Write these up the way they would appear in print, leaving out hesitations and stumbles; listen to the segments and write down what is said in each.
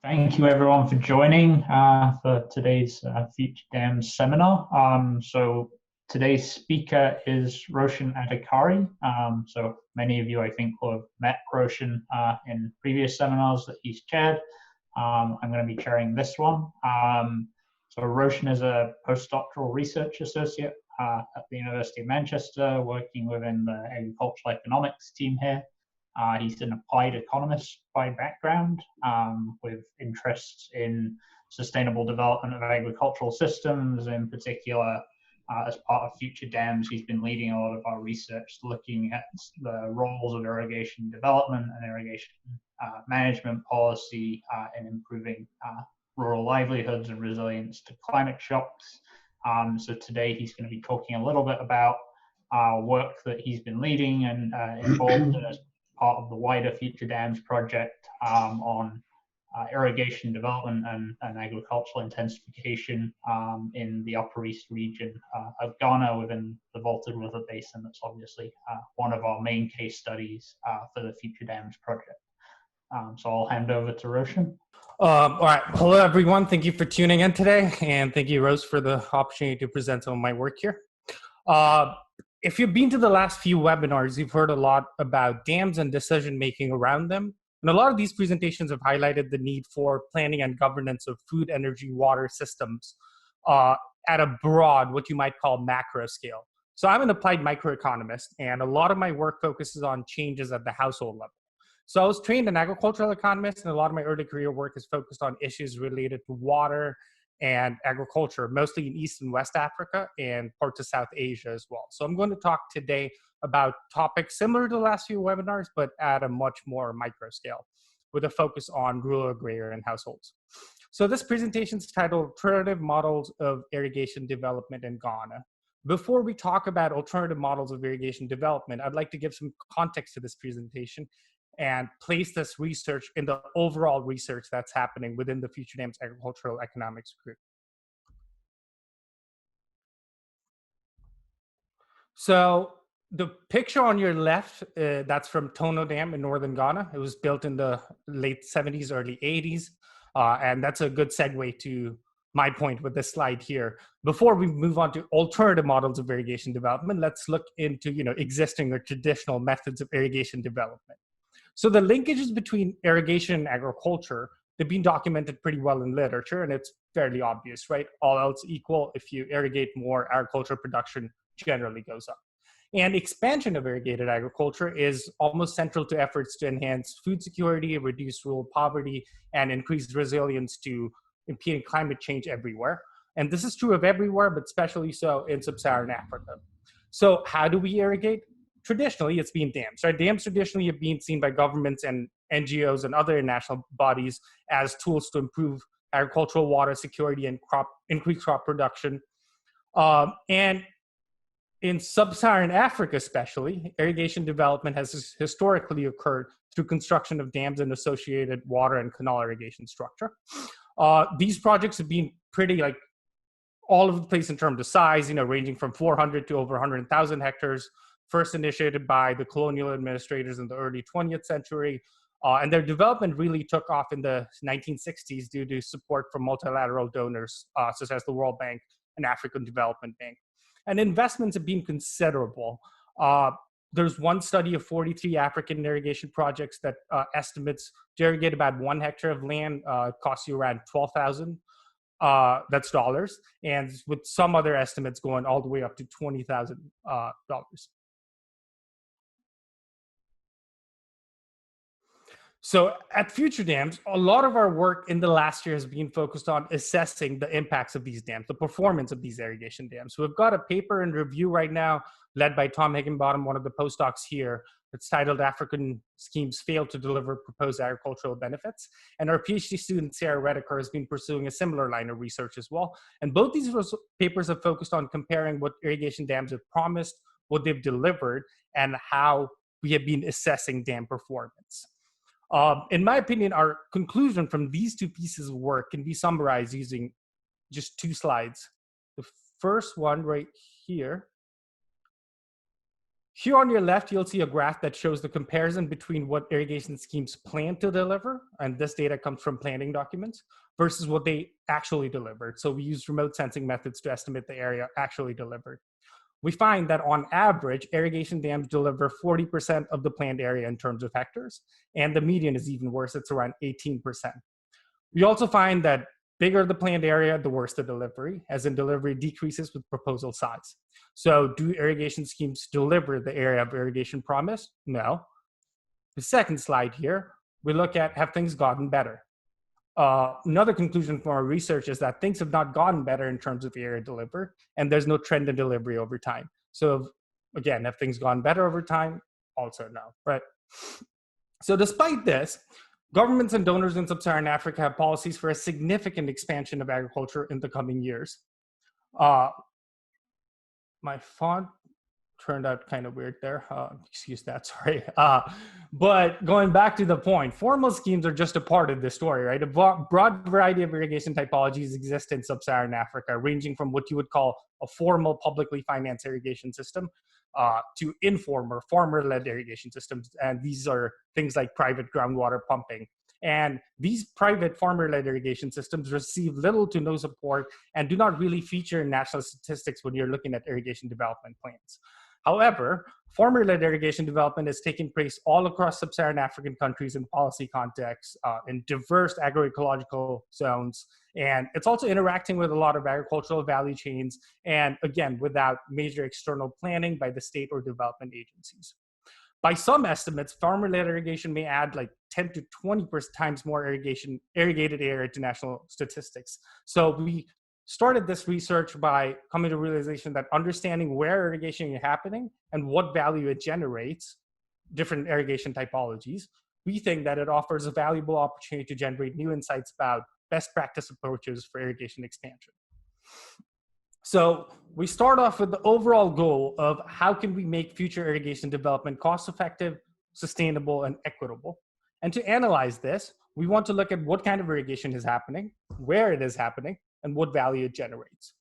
Thank you everyone for joining for today's FutureDAMS seminar. So today's speaker is Roshan Adhikari. So many of you, I think, will have met Roshan in previous seminars that he's chaired. I'm going to be chairing this one. So Roshan is a postdoctoral research associate at the University of Manchester, working within the agricultural economics team here. He's an applied economist by background, with interests in sustainable development of agricultural systems. In particular, as part of FutureDAMS, he's been leading a lot of our research looking at the roles of irrigation development and irrigation management policy in improving rural livelihoods and resilience to climate shocks. So today he's going to be talking a little bit about work that he's been leading and involved in as part of the wider FutureDAMS project on irrigation development and agricultural intensification in the Upper East region of Ghana within the Volta River Basin. That's obviously one of our main case studies for the FutureDAMS project. So I'll hand over to Roshan. All right. Hello, everyone. Thank you for tuning in today. And thank you, Rose, for the opportunity to present some of my work here. If you've been to the last few webinars, you've heard a lot about dams and decision-making around them. And a lot of these presentations have highlighted the need for planning and governance of food, energy, water systems at a broad, what you might call macro scale. So I'm an applied microeconomist, and a lot of my work focuses on changes at the household level. So I was trained an agricultural economist, and a lot of my early career work is focused on issues related to water and agriculture, mostly in East and West Africa and parts of South Asia as well. So I'm going to talk today about topics similar to the last few webinars, but at a much more micro scale, with a focus on rural agrarian households. So this presentation is titled Alternative Models of Irrigation Development in Ghana. Before we talk about alternative models of irrigation development, I'd like to give some context to this presentation and place this research in the overall research that's happening within the FutureDAMS Agricultural Economics Group. So the picture on your left, that's from Tono Dam in northern Ghana. It was built in the late 70s, early 80s. And that's a good segue to my point with this slide here. Before we move on to alternative models of irrigation development, let's look into existing or traditional methods of irrigation development. So the linkages between irrigation and agriculture, they've been documented pretty well in literature, and it's fairly obvious, right? All else equal, if you irrigate more, agricultural production generally goes up. And expansion of irrigated agriculture is almost central to efforts to enhance food security, reduce rural poverty, and increase resilience to impeding climate change everywhere. And this is true of everywhere, but especially so in Sub-Saharan Africa. So how do we irrigate? Traditionally, it's been dams, right? Dams traditionally have been seen by governments and NGOs and other international bodies as tools to improve agricultural water security and increase crop production. And in Sub-Saharan Africa especially, irrigation development has historically occurred through construction of dams and associated water and canal irrigation structure. These projects have been pretty all over the place in terms of size, ranging from 400 to over 100,000 hectares. First initiated by the colonial administrators in the early 20th century. And their development really took off in the 1960s due to support from multilateral donors, such as the World Bank and African Development Bank. And investments have been considerable. There's one study of 43 African irrigation projects that estimates to irrigate about 1 hectare of land costs you around $12,000. That's dollars. And with some other estimates going all the way up to $20,000. So at FutureDAMS, a lot of our work in the last year has been focused on assessing the impacts of these dams, the performance of these irrigation dams. So we've got a paper in review right now led by Tom Higginbottom, one of the postdocs here. It's titled African Schemes Fail to Deliver Proposed Agricultural Benefits. And our PhD student, Sarah Rediker, has been pursuing a similar line of research as well. And both these papers have focused on comparing what irrigation dams have promised, what they've delivered, and how we have been assessing dam performance. In my opinion, our conclusion from these two pieces of work can be summarized using just 2 slides. The first one right here Here on your left, you'll see a graph that shows the comparison between what irrigation schemes plan to deliver, and this data comes from planning documents, versus what they actually delivered. So we use remote sensing methods to estimate the area actually delivered. We find that on average, irrigation dams deliver 40% of the planned area in terms of hectares, and the median is even worse, it's around 18%. We also find that bigger the planned area, the worse the delivery, as in delivery decreases with proposal size. So do irrigation schemes deliver the area of irrigation promised? No. The second slide here, we look at, have things gotten better? Another conclusion from our research is that things have not gotten better in terms of the area delivered, and there's no trend in delivery over time. So again, have things gone better over time? Also no, right? So despite this, governments and donors in Sub-Saharan Africa have policies for a significant expansion of agriculture in the coming years. My font turned out kind of weird there. Excuse that, sorry. But going back to the point, formal schemes are just a part of this story, right? A broad variety of irrigation typologies exist in Sub-Saharan Africa, ranging from what you would call a formal publicly financed irrigation system to informal, farmer-led irrigation systems. And these are things like private groundwater pumping. And these private farmer-led irrigation systems receive little to no support and do not really feature in national statistics when you're looking at irrigation development plans. However, farmer-led irrigation development is taking place all across Sub-Saharan African countries in policy contexts, in diverse agroecological zones, and it's also interacting with a lot of agricultural value chains, and again, without major external planning by the state or development agencies. By some estimates, farmer-led irrigation may add like 10 to 20 times more irrigated area to national statistics. So we started this research by coming to the realization that understanding where irrigation is happening and what value it generates, different irrigation typologies, we think that it offers a valuable opportunity to generate new insights about best practice approaches for irrigation expansion. So we start off with the overall goal of how can we make future irrigation development cost-effective, sustainable, and equitable. And to analyze this, we want to look at what kind of irrigation is happening, where it is happening, and what value it generates.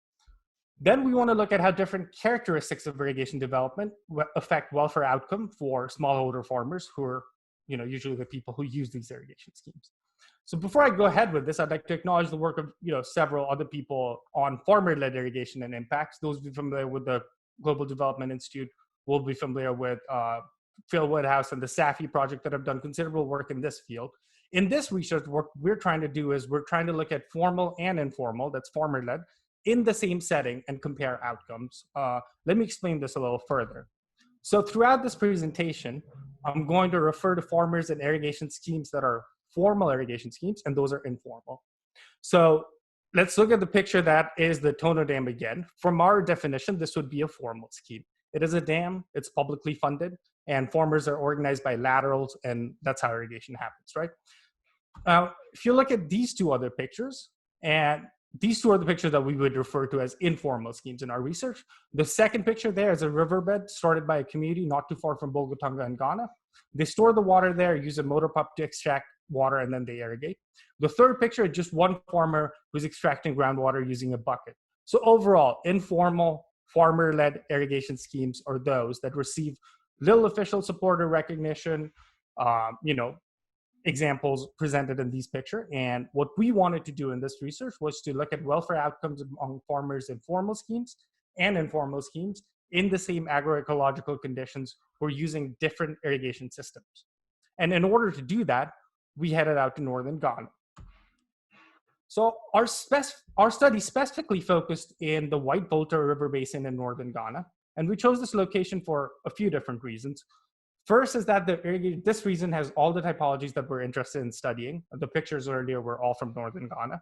Then we want to look at how different characteristics of irrigation development affect welfare outcome for smallholder farmers who are, usually the people who use these irrigation schemes. So before I go ahead with this, I'd like to acknowledge the work of several other people on farmer-led irrigation and impacts. Those who are familiar with the Global Development Institute will be familiar with Phil Woodhouse and the SAFI project that have done considerable work in this field. In this research, what we're trying to do is we're trying to look at formal and informal, that's farmer-led, in the same setting and compare outcomes. Let me explain this a little further. So throughout this presentation, I'm going to refer to farmers and irrigation schemes that are formal irrigation schemes, and those are informal. So let's look at the picture that is the Tono Dam again. From our definition, this would be a formal scheme. It is a dam, it's publicly funded, and farmers are organized by laterals, and that's how irrigation happens, right? If you look at these two other pictures, and these two are the pictures that we would refer to as informal schemes in our research. The second picture there is a riverbed started by a community not too far from Bolgatanga in Ghana. They store the water there, use a motor pump to extract water, and then they irrigate. The third picture is just one farmer who's extracting groundwater using a bucket. So overall, informal, farmer-led irrigation schemes are those that receive little official support or recognition, examples presented in these pictures. And what we wanted to do in this research was to look at welfare outcomes among farmers in formal schemes and informal schemes in the same agroecological conditions who are using different irrigation systems. And in order to do that, we headed out to northern Ghana. So our study specifically focused in the White Volta River Basin in northern Ghana. And we chose this location for a few different reasons. First is that this region has all the typologies that we're interested in studying. The pictures earlier were all from northern Ghana.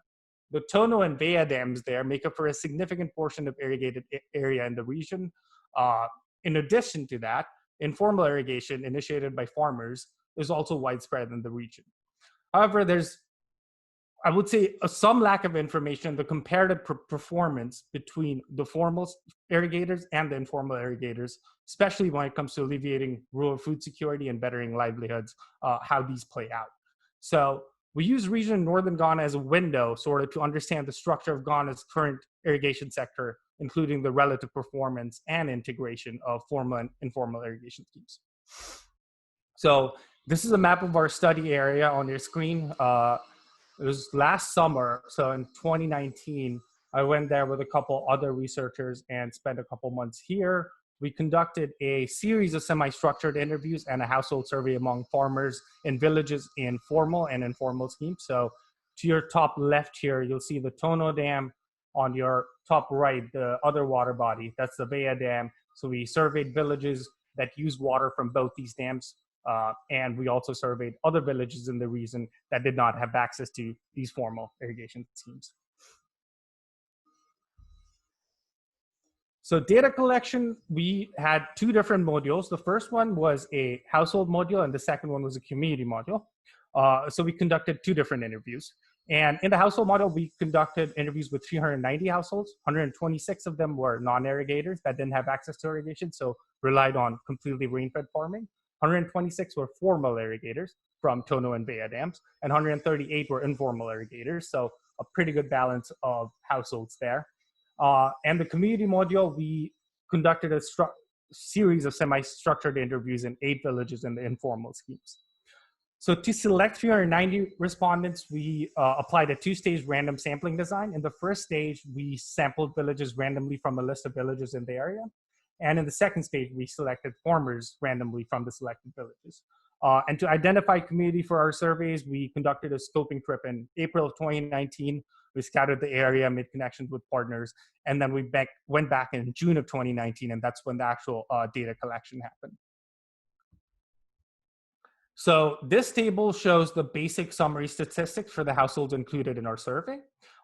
The Tono and Bea dams there make up for a significant portion of irrigated area in the region. In addition to that, informal irrigation initiated by farmers is also widespread in the region. However, there's, I would say, some lack of information, the comparative performance between the formal irrigators and the informal irrigators, especially when it comes to alleviating rural food security and bettering livelihoods, how these play out. So we use region in northern Ghana as a window sort of to understand the structure of Ghana's current irrigation sector including the relative performance and integration of formal and informal irrigation schemes. So this is a map of our study area on your screen. It was last summer, so in 2019, I went there with a couple other researchers and spent a couple months here. We conducted a series of semi-structured interviews and a household survey among farmers in villages in formal and informal schemes. So to your top left here, you'll see the Tono Dam. On your top right, the other water body, that's the Bea Dam. So we surveyed villages that use water from both these dams. And we also surveyed other villages in the region that did not have access to these formal irrigation schemes. So data collection, we had two different modules. The first one was a household module and the second one was a community module. So we conducted two different interviews. And in the household module, we conducted interviews with 390 households. 126 of them were non-irrigators that didn't have access to irrigation, so relied on completely rain-fed farming. 126 were formal irrigators from Tono and Bea dams, and 138 were informal irrigators, so a pretty good balance of households there. And the community module, we conducted a series of semi-structured interviews in 8 villages in the informal schemes. So to select 390 respondents, we applied a 2-stage random sampling design. In the first stage, we sampled villages randomly from a list of villages in the area. And in the second stage, we selected farmers randomly from the selected villages. And to identify community for our surveys, we conducted a scoping trip in April of 2019. We scouted the area, made connections with partners, and then we went back in June of 2019, and that's when the actual data collection happened. So this table shows the basic summary statistics for the households included in our survey.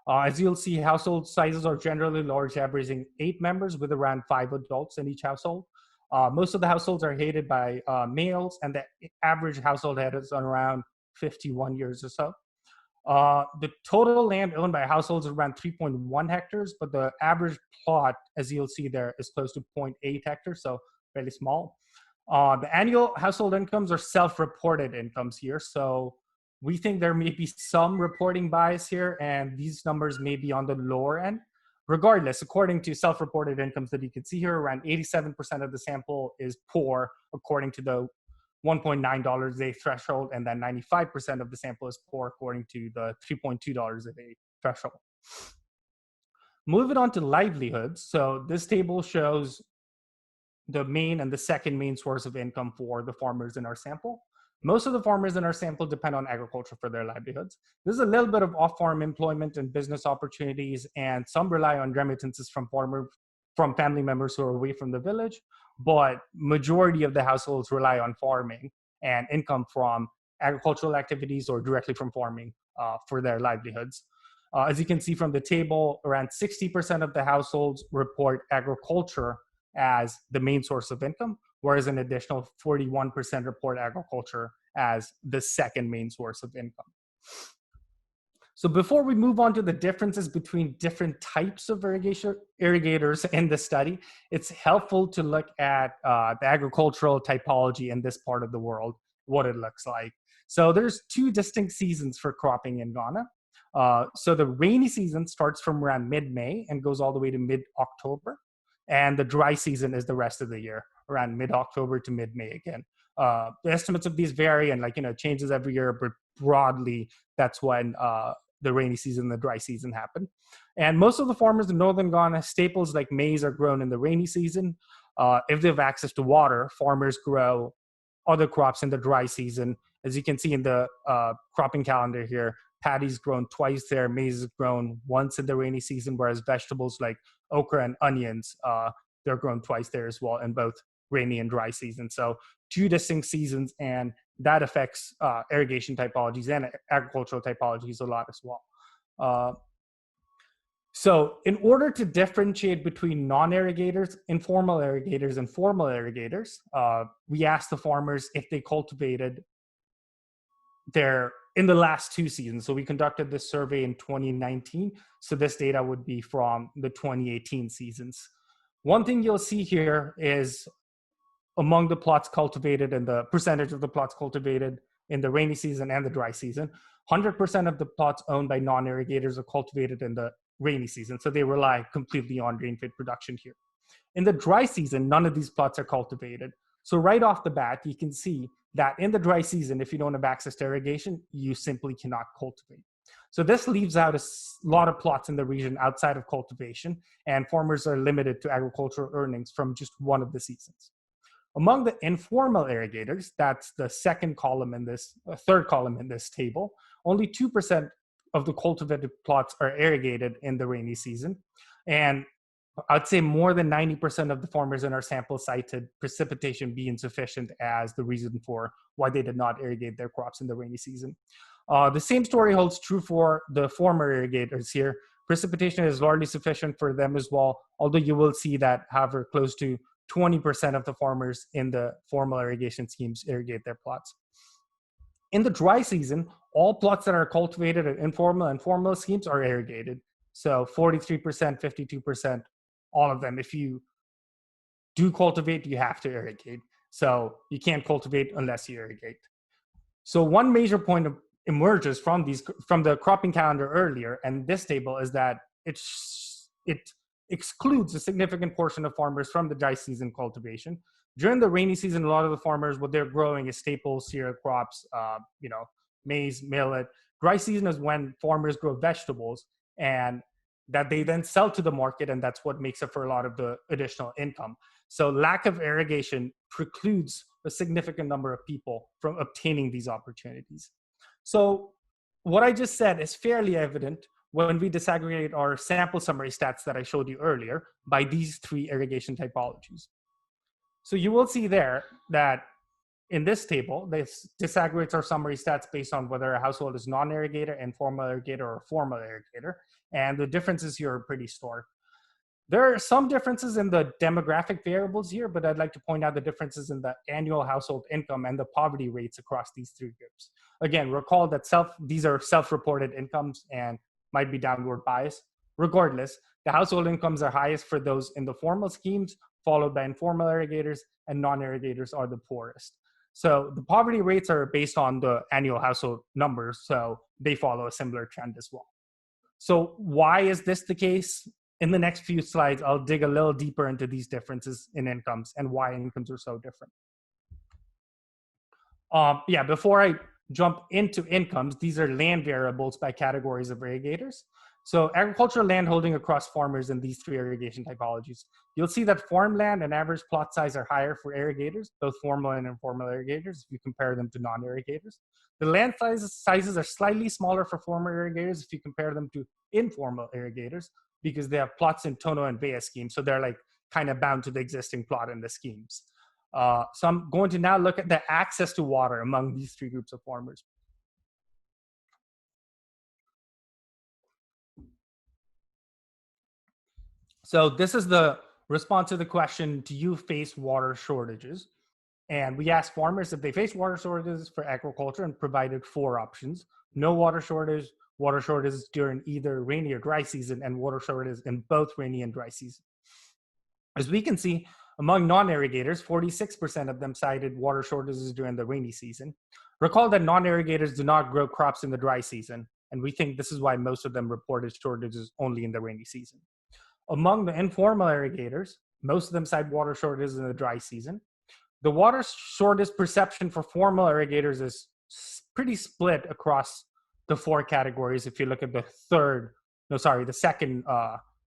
As you'll see, household sizes are generally large, averaging 8 members with around 5 adults in each household. Most of the households are headed by males, and the average household head is around 51 years or so. The total land owned by households is around 3.1 hectares, but the average plot, as you'll see there, is close to 0.8 hectares, so fairly small. The annual household incomes are self-reported incomes here, so we think there may be some reporting bias here, and these numbers may be on the lower end. Regardless, according to self-reported incomes that you can see here, around 87% of the sample is poor, according to the $1.9 a day threshold, and then 95% of the sample is poor, according to the $3.2 a day threshold. Moving on to livelihoods. So this table shows the main and the second main source of income for the farmers in our sample. Most of the farmers in our sample depend on agriculture for their livelihoods. There's a little bit of off-farm employment and business opportunities, and some rely on remittances from family members who are away from the village, but majority of the households rely on farming and income from agricultural activities or directly from farming for their livelihoods. As you can see from the table, around 60% of the households report agriculture as the main source of income, whereas an additional 41% report agriculture as the second main source of income. So before we move on to the differences between different types of irrigators in the study, it's helpful to look at the agricultural typology in this part of the world, what it looks like. So there's 2 distinct seasons for cropping in Ghana. So the rainy season starts from around mid-May and goes all the way to mid-October. And the dry season is the rest of the year, around mid-October to mid-May again. The estimates of these vary and changes every year, but broadly, that's when the rainy season and the dry season happen. And most of the farmers in northern Ghana, staples like maize are grown in the rainy season. If they have access to water, farmers grow other crops in the dry season. As you can see in the cropping calendar here, paddy's grown twice there, maize is grown once in the rainy season, whereas vegetables like okra and onions, they're grown twice there as well in both rainy and dry season. So 2 distinct seasons, and that affects irrigation typologies and agricultural typologies a lot as well. So in order to differentiate between non-irrigators, informal irrigators, and formal irrigators, we asked the farmers if they cultivated in the last 2 seasons. So we conducted this survey in 2019. So this data would be from the 2018 seasons. One thing you'll see here is among the plots cultivated and the percentage of the plots cultivated in the rainy season and the dry season, 100% of the plots owned by non-irrigators are cultivated in the rainy season. So they rely completely on rain-fed production here. In the dry season, none of these plots are cultivated. So right off the bat, you can see that in the dry season, if you don't have access to irrigation, you simply cannot cultivate. So this leaves out a lot of plots in the region outside of cultivation, and farmers are limited to agricultural earnings from just one of the seasons. Among the informal irrigators, that's the second column in this, third column in this table, only 2% of the cultivated plots are irrigated in the rainy season. And I'd say more than 90% of the farmers in our sample cited precipitation being insufficient as the reason for why they did not irrigate their crops in the rainy season. The same story holds true for the former irrigators here. Precipitation is largely sufficient for them as well, although you will see that, however, close to 20% of the farmers in the formal irrigation schemes irrigate their plots. In the dry season, all plots that are cultivated in informal and formal schemes are irrigated. So 43%, 52%, all of them. If you do cultivate, you have to irrigate. So you can't cultivate unless you irrigate. So one major point emerges from the cropping calendar earlier, and this table is that it excludes a significant portion of farmers from the dry season cultivation. During the rainy season, a lot of the farmers, what they're growing is staple cereal crops, maize, millet. Dry season is when farmers grow vegetables, and that they then sell to the market, and that's what makes up for a lot of the additional income. So lack of irrigation precludes a significant number of people from obtaining these opportunities. So what I just said is fairly evident when we disaggregate our sample summary stats that I showed you earlier by these three irrigation typologies. So you will see there that in this table, this disaggregates our summary stats based on whether a household is non-irrigator, informal irrigator, or formal irrigator. And the differences here are pretty stark. There are some differences in the demographic variables here, but I'd like to point out the differences in the annual household income and the poverty rates across these three groups. Again, recall that these are self-reported incomes and might be downward biased. Regardless, the household incomes are highest for those in the formal schemes, followed by informal irrigators, and non-irrigators are the poorest. So the poverty rates are based on the annual household numbers, so they follow a similar trend as well. So why is this the case? In the next few slides, I'll dig a little deeper into these differences in incomes and why incomes are so different. Before I jump into incomes, these are land variables by categories of irrigators. So agricultural land holding across farmers in these three irrigation typologies. You'll see that farmland and average plot size are higher for irrigators, both formal and informal irrigators, if you compare them to non-irrigators. The land sizes are slightly smaller for formal irrigators if you compare them to informal irrigators, because they have plots in Tono and Vea schemes, so they're like kind of bound to the existing plot in the schemes. So I'm going to now look at the access to water among these three groups of farmers. So this is the response to the question, do you face water shortages? And we asked farmers if they face water shortages for agriculture and provided 4 options. No water shortages during either rainy or dry season, and water shortages in both rainy and dry season. As we can see, among non-irrigators, 46% of them cited water shortages during the rainy season. Recall that non-irrigators do not grow crops in the dry season, and we think this is why most of them reported shortages only in the rainy season. Among the informal irrigators, most of them cite water shortages in the dry season. The water shortage perception for formal irrigators is pretty split across the 4 categories. If you look at the second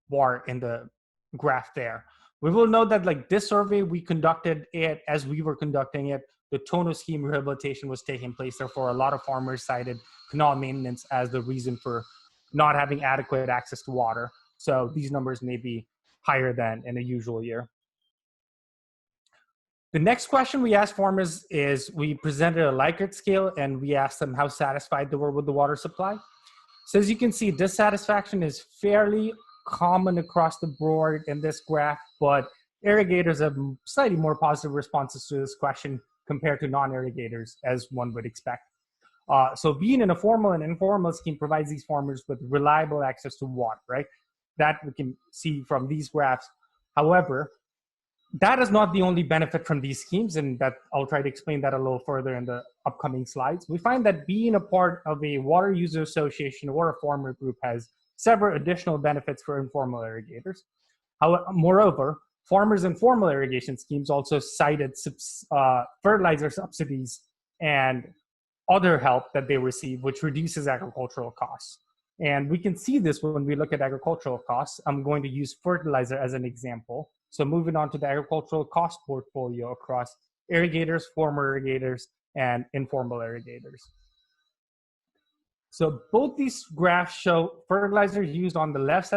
bar in the graph there. We will note that like this survey, we conducted it as we were conducting it. The Tono scheme rehabilitation was taking place. Therefore, a lot of farmers cited canal maintenance as the reason for not having adequate access to water. So these numbers may be higher than in a usual year. The next question we asked farmers is, we presented a Likert scale and we asked them how satisfied they were with the water supply. So as you can see, dissatisfaction is fairly common across the board in this graph, but irrigators have slightly more positive responses to this question compared to non-irrigators, as one would expect. So being in a formal and informal scheme provides these farmers with reliable access to water, right? That we can see from these graphs. However, that is not the only benefit from these schemes, and that I'll try to explain that a little further in the upcoming slides. We find that being a part of a water user association or a farmer group has several additional benefits for informal irrigators. Moreover, farmers' informal irrigation schemes also cited fertilizer subsidies and other help that they receive, which reduces agricultural costs. And we can see this when we look at agricultural costs. I'm going to use fertilizer as an example. So moving on to the agricultural cost portfolio across irrigators, former irrigators, and informal irrigators. So both these graphs show fertilizer used on the left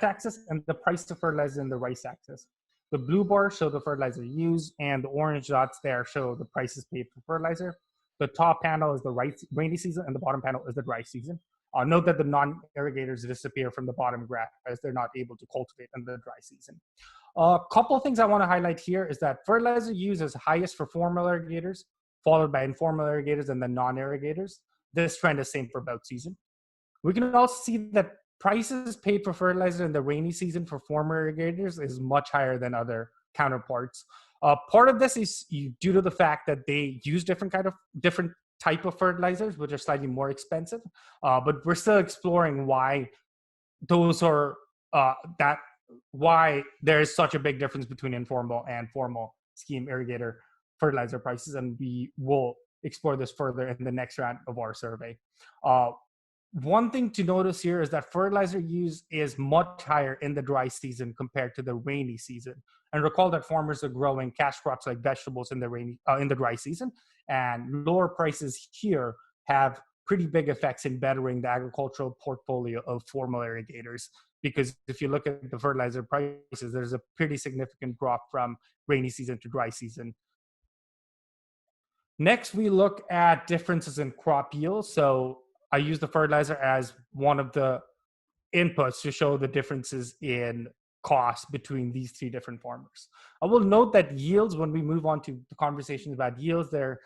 axis and the price of fertilizer in the right axis. The blue bars show the fertilizer used, and the orange dots there show the prices paid for fertilizer. The top panel is the rainy season, and the bottom panel is the dry season. Note that the non-irrigators disappear from the bottom graph as they're not able to cultivate in the dry season. A couple of things I want to highlight here is that fertilizer use is highest for formal irrigators, followed by informal irrigators and then non-irrigators. This trend is same for both season. We can also see that prices paid for fertilizer in the rainy season for former irrigators is much higher than other counterparts. Part of this is due to the fact that they use different type of fertilizers, which are slightly more expensive. But we're still exploring why those are why there is such a big difference between informal and formal scheme irrigator fertilizer prices, and we will explore this further in the next round of our survey. One thing to notice here is that fertilizer use is much higher in the dry season compared to the rainy season. And recall that farmers are growing cash crops like vegetables in the dry season, and lower prices here have pretty big effects in bettering the agricultural portfolio of formal irrigators. Because if you look at the fertilizer prices, there's a pretty significant drop from rainy season to dry season. Next, we look at differences in crop yield. So I use the fertilizer as one of the inputs to show the differences in cost between these three different farmers. I will note that yields, when we move on to the conversations about yields, their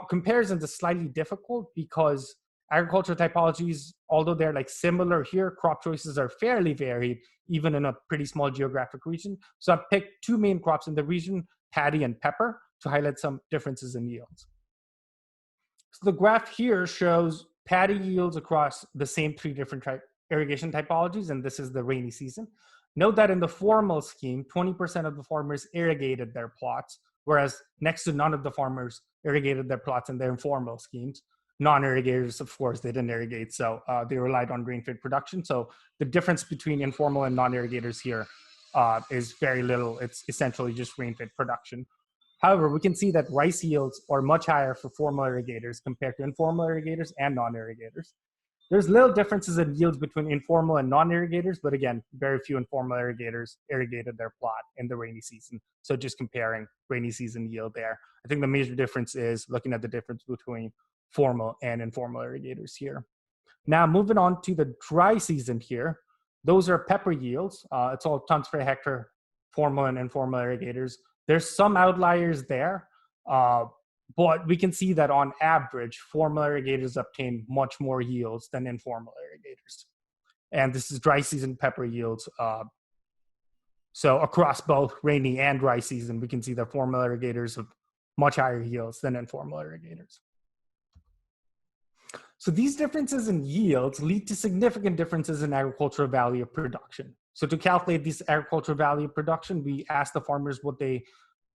comparisons is slightly difficult because agricultural typologies, although they're like similar here, crop choices are fairly varied, even in a pretty small geographic region. So I picked two main crops in the region, paddy and pepper, to highlight some differences in yields. So the graph here shows paddy yields across the same three different irrigation typologies, and this is the rainy season. Note that in the formal scheme, 20% of the farmers irrigated their plots, whereas next to none of the farmers irrigated their plots in their informal schemes. Non-irrigators, of course, they didn't irrigate, so they relied on rain-fed production. So the difference between informal and non-irrigators here is very little. It's essentially just rain-fed production. However, we can see that rice yields are much higher for formal irrigators compared to informal irrigators and non-irrigators. There's little differences in yields between informal and non-irrigators, but again, very few informal irrigators irrigated their plot in the rainy season. So just comparing rainy season yield there. I think the major difference is looking at the difference between formal and informal irrigators here. Now, moving on to the dry season here, those are pepper yields. It's all tons per hectare, formal and informal irrigators. There's some outliers there, but we can see that on average, formal irrigators obtain much more yields than informal irrigators. And this is dry season pepper yields. So across both rainy and dry season, we can see that formal irrigators have much higher yields than informal irrigators. So these differences in yields lead to significant differences in agricultural value of production. So to calculate this agricultural value of production, we asked the farmers what they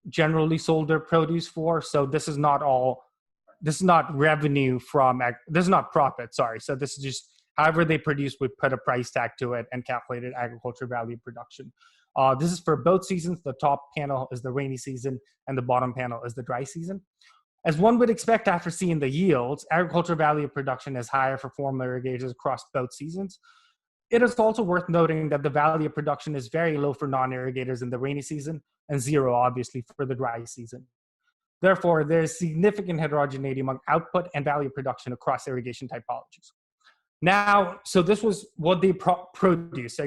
generally sold their produce for. So this is not revenue from, this is not profit, sorry. So this is just however they produce, we put a price tag to it and calculated agricultural value of production. This is for both seasons. The top panel is the rainy season and the bottom panel is the dry season. As one would expect after seeing the yields, agricultural value of production is higher for formal irrigators across both seasons. It is also worth noting that the value of production is very low for non-irrigators in the rainy season and zero, obviously, for the dry season. Therefore, there is significant heterogeneity among output and value of production across irrigation typologies. Now, so this was what they produce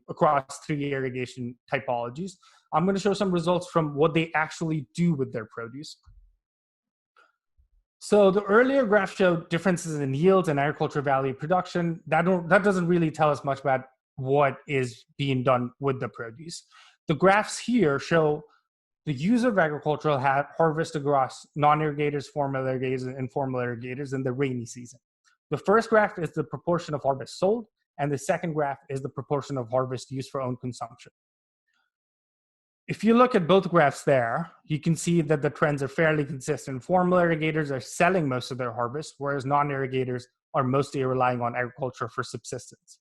across three irrigation typologies. I'm going to show some results from what they actually do with their produce. So the earlier graph showed differences in yields and agricultural value of production. That doesn't really tell us much about what is being done with the produce. The graphs here show the use of agricultural harvest across non-irrigators, formal irrigators, and informal irrigators in the rainy season. The first graph is the proportion of harvest sold, and the second graph is the proportion of harvest used for own consumption. If you look at both graphs there, you can see that the trends are fairly consistent. Formal irrigators are selling most of their harvest, whereas non-irrigators are mostly relying on agriculture for subsistence.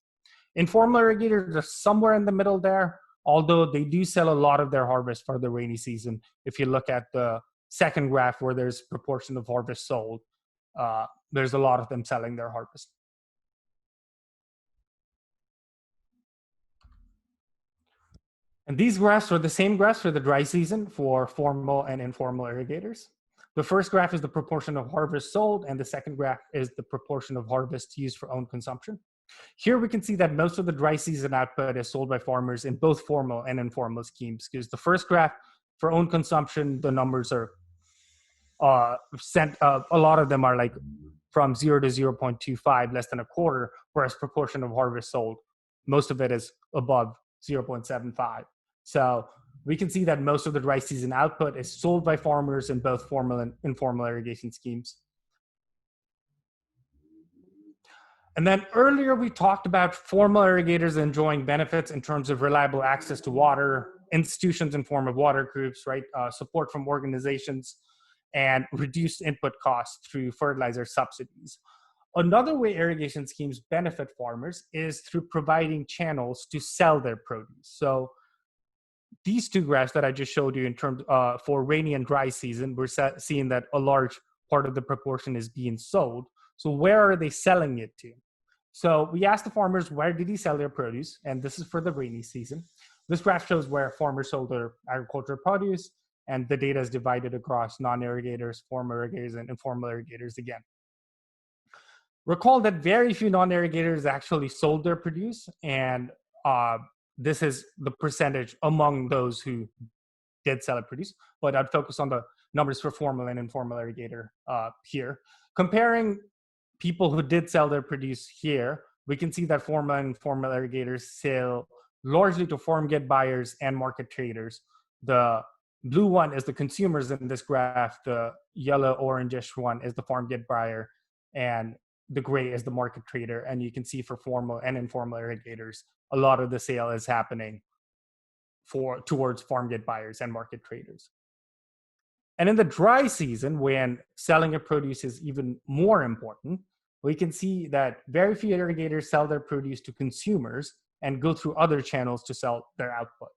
Informal irrigators are somewhere in the middle there, although they do sell a lot of their harvest for the rainy season. If you look at the second graph where there's proportion of harvest sold, there's a lot of them selling their harvest. And these graphs are the same graphs for the dry season for formal and informal irrigators. The first graph is the proportion of harvest sold, and the second graph is the proportion of harvest used for own consumption. Here we can see that most of the dry season output is sold by farmers in both formal and informal schemes, because the first graph for own consumption, the numbers are a lot of them are like from 0 to 0.25, less than a quarter, whereas proportion of harvest sold, most of it is above 0.75. So we can see that most of the dry season output is sold by farmers in both formal and informal irrigation schemes. And then earlier we talked about formal irrigators enjoying benefits in terms of reliable access to water, institutions in form of water groups, right? Support from organizations, and reduced input costs through fertilizer subsidies. Another way irrigation schemes benefit farmers is through providing channels to sell their produce. So these two graphs that I just showed you in terms for rainy and dry season, we're seeing that a large part of the proportion is being sold. So where are they selling it to? So we asked the farmers, where did they sell their produce? And this is for the rainy season. This graph shows where farmers sold their agricultural produce, and the data is divided across non-irrigators, formal irrigators, and informal irrigators again. Recall that very few non-irrigators actually sold their produce, and this is the percentage among those who did sell a produce, but I'd focus on the numbers for formal and informal irrigator here. Comparing people who did sell their produce here, we can see that formal and informal irrigators sell largely to farm gate buyers and market traders. The blue one is the consumers in this graph, the yellow orangish one is the farm gate buyer, and the gray is the market trader. And you can see for formal and informal irrigators, a lot of the sale is happening towards farm gate buyers and market traders. And in the dry season, when selling a produce is even more important, we can see that very few irrigators sell their produce to consumers and go through other channels to sell their output.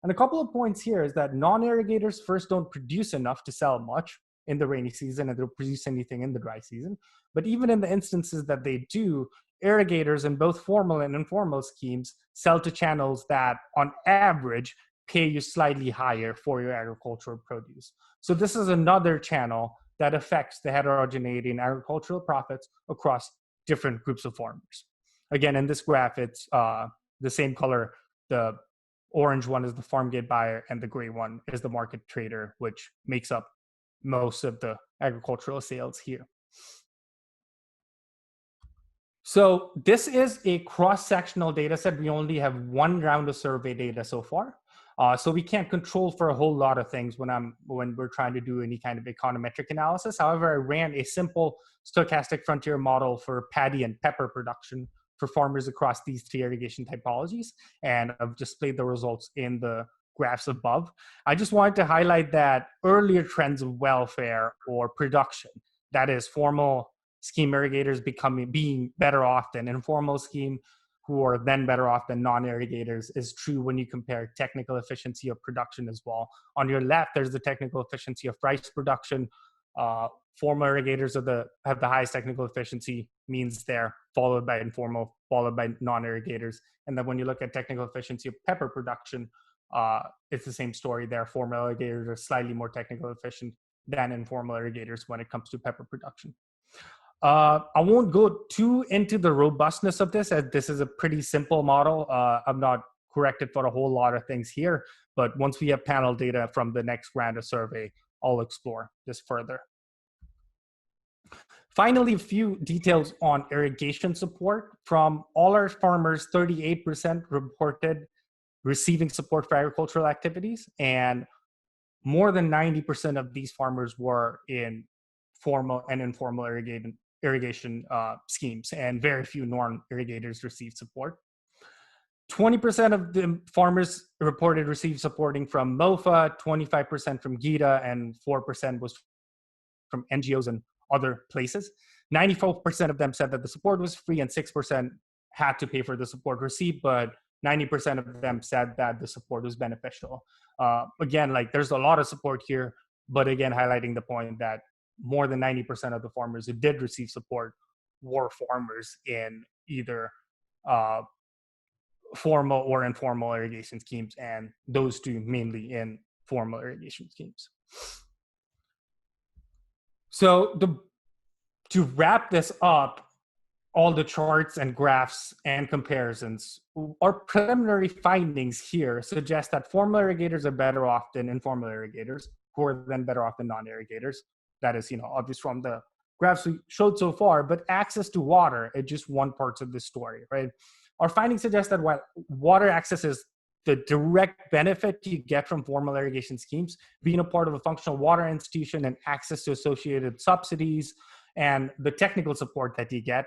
And a couple of points here is that non-irrigators first don't produce enough to sell much in the rainy season, and they don't produce anything in the dry season. But even in the instances that they do, irrigators in both formal and informal schemes sell to channels that on average pay you slightly higher for your agricultural produce. So this is another channel that affects the heterogeneity in agricultural profits across different groups of farmers. Again, in this graph, it's the same color. The orange one is the farm gate buyer, and the gray one is the market trader, which makes up most of the agricultural sales here. So this is a cross-sectional data set. We only have one round of survey data so far. So we can't control for a whole lot of things when we're trying to do any kind of econometric analysis. However, I ran a simple stochastic frontier model for paddy and pepper production for farmers across these three irrigation typologies, and I've displayed the results in the graphs above. I just wanted to highlight that earlier trends of welfare or production, that is formal scheme irrigators being better off than informal scheme, who are then better off than non-irrigators, is true when you compare technical efficiency of production as well. On your left, there's the technical efficiency of rice production. Formal irrigators have the highest technical efficiency, means they're followed by informal, followed by non-irrigators. And then when you look at technical efficiency of pepper production, it's the same story there. Formal irrigators are slightly more technical efficient than informal irrigators when it comes to pepper production. I won't go too into the robustness of this, as this is a pretty simple model. I'm not corrected for a whole lot of things here, but once we have panel data from the next round of survey, I'll explore this further. Finally, a few details on irrigation support. From all our farmers, 38% reported receiving support for agricultural activities, and more than 90% of these farmers were in formal and informal irrigation schemes, and very few non-irrigators received support. 20% of the farmers reported received supporting from MOFA, 25% from GITA, and 4% was from NGOs and other places. 94% of them said that the support was free, and 6% had to pay for the support received, but 90% of them said that the support was beneficial. Again, like there's a lot of support here, but again, highlighting the point that more than 90% of the farmers who did receive support were farmers in either formal or informal irrigation schemes, and those two mainly in formal irrigation schemes. So to wrap this up, all the charts and graphs and comparisons, our preliminary findings here suggest that formal irrigators are better off than informal irrigators, who are then better off than non-irrigators. That is, obvious from the graphs we showed so far, but access to water is just one part of the story, right? Our findings suggest that while water access is the direct benefit you get from formal irrigation schemes, being a part of a functional water institution and access to associated subsidies and the technical support that you get,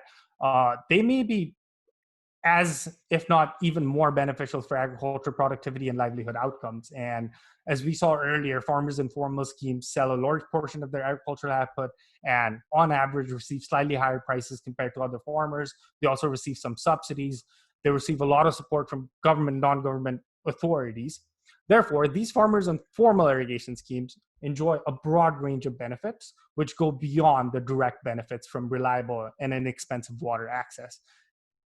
they may be as, if not even more beneficial for agriculture productivity and livelihood outcomes. And as we saw earlier, farmers in formal schemes sell a large portion of their agricultural output and on average receive slightly higher prices compared to other farmers. They also receive some subsidies. They receive a lot of support from government and non-government authorities. Therefore, these farmers in formal irrigation schemes enjoy a broad range of benefits, which go beyond the direct benefits from reliable and inexpensive water access.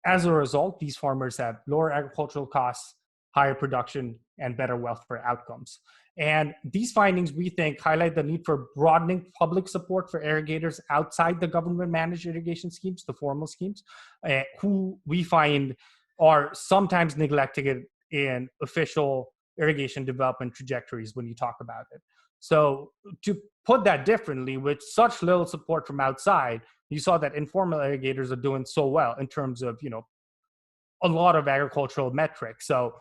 As a result, these farmers have lower agricultural costs, higher production, and better welfare outcomes. And these findings, we think, highlight the need for broadening public support for irrigators outside the government-managed irrigation schemes, the formal schemes, who we find are sometimes neglected in official irrigation development trajectories when you talk about it. So to put that differently, with such little support from outside, you saw that informal irrigators are doing so well in terms of, a lot of agricultural metrics. So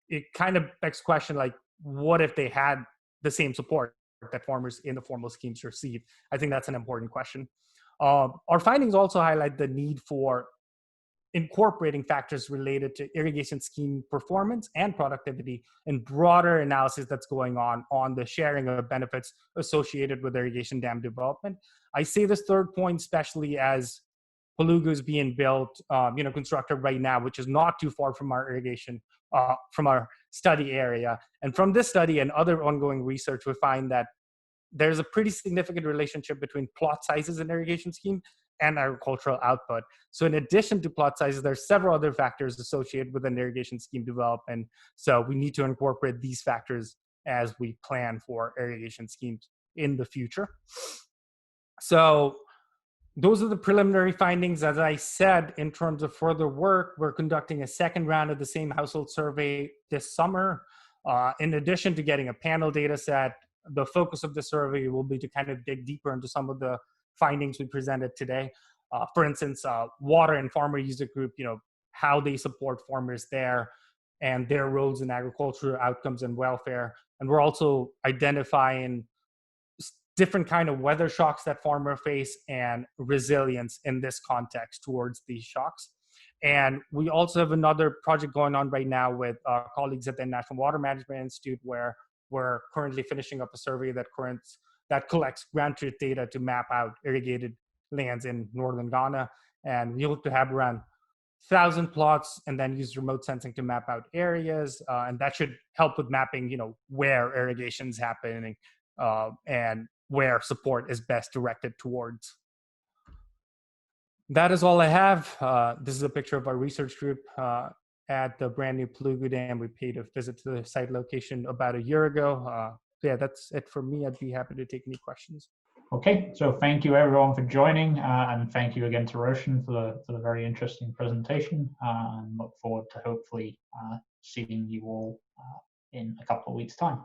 it kind of begs the question, like, what if they had the same support that farmers in the formal schemes receive? I think that's an important question. Our findings also highlight the need for incorporating factors related to irrigation scheme performance and productivity in broader analysis that's going on the sharing of benefits associated with irrigation dam development. I say this third point, especially as Pulugu is being built, constructed right now, which is not too far from our irrigation, from our study area. And from this study and other ongoing research, we find that there's a pretty significant relationship between plot sizes in irrigation scheme and agricultural output. So in addition to plot sizes, there's several other factors associated with an irrigation scheme development. So we need to incorporate these factors as we plan for irrigation schemes in the future. So those are the preliminary findings. As I said, in terms of further work, we're conducting a second round of the same household survey this summer. In addition to getting a panel data set, the focus of the survey will be to kind of dig deeper into some of the findings we presented today. For instance, water and farmer user group, how they support farmers there and their roles in agricultural outcomes and welfare. And we're also identifying different kind of weather shocks that farmers face and resilience in this context towards these shocks. And we also have another project going on right now with our colleagues at the National Water Management Institute, where we're currently finishing up a survey that collects ground truth data to map out irrigated lands in northern Ghana. And we hope to have around 1,000 plots and then use remote sensing to map out areas. And that should help with mapping, where irrigation is happening and where support is best directed towards. That is all I have. This is a picture of our research group at the brand new Pulugu Dam. We paid a visit to the site location about a year ago. Yeah, that's it for me. I'd be happy to take any questions. Okay, so thank you everyone for joining, and thank you again to Roshan for the very interesting presentation, and look forward to hopefully seeing you all in a couple of weeks' time.